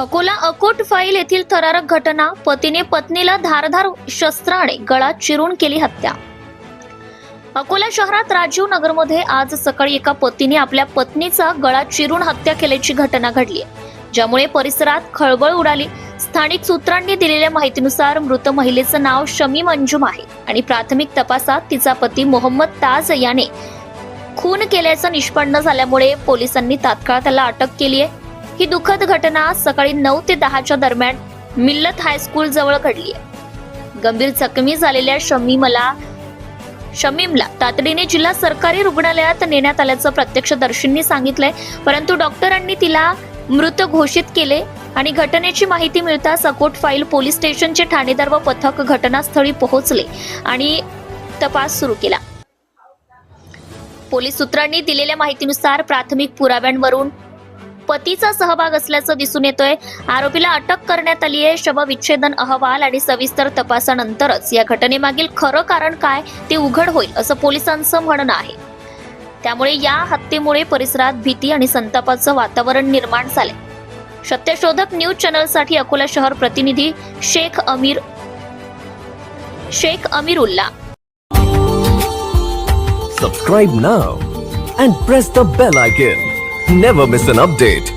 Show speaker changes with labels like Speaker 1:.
Speaker 1: Akola Akot file येथील थरारक घटना. पतीने पत्नीला धारदार शस्त्राने गळा चिरून केली हत्या. अकोला शहरात राजीव नगरमध्ये आज सकाळी एका पतीने आपल्या पत्नीचा गळा चिरून हत्या केल्याची घटना घडली, ज्यामुळे परिसरात खळबळ उडाली. स्थानिक सूत्रांनी दिलेल्या माहितीनुसार मृत महिलेचं नाव शमीम अंजुम आहे आणि प्राथमिक तपासात तिचा पती मोहम्मद ताज याने खून केल्याचं निष्पन्न झाल्यामुळे पोलिसांनी तात्काळ त्याला अटक केली आहे. ही दुःखद घटना सकाळी 9 ते 10च्या दरम्यान मिल्लत हायस्कूल जवळ घडली आहे. गंभीर जखमी झालेल्या शमीमला तातडीने जिल्हा सरकारी रुग्णालयात नेण्यात आल्याचं प्रत्यक्षदर्शींनी सांगितलंय, परंतु डॉक्टरांनी तिला मृत घोषित केले आणि घटनेची माहिती मिळताच अकोट फाईल पोलीस स्टेशनचे ठाणेदार व पथक घटनास्थळी पोहोचले आणि तपास सुरू केला. पोलीस सूत्रांनी दिलेल्या माहितीनुसार प्राथमिक पुराव्यांवरून पतीचा सहभाग असल्याचं दिसून येतोय. आरोपीला अटक करण्यात आली आहे. शवविच्छेदन अहवाल आणि सविस्तर तपासानंतरच या घटनेमागील खरं कारण काय ते उघड होईल असं पोलिसांचं म्हणणं आहे. त्यामुळे या हत्येमुळे परिसरात भीती आणि संतापाचं वातावरण निर्माण झालंय. सत्यशोधक न्यूज चॅनलसाठी अकोला शहर प्रतिनिधी Shaikh Amirulla.
Speaker 2: Subscribe now and press the bell icon. Never miss an update.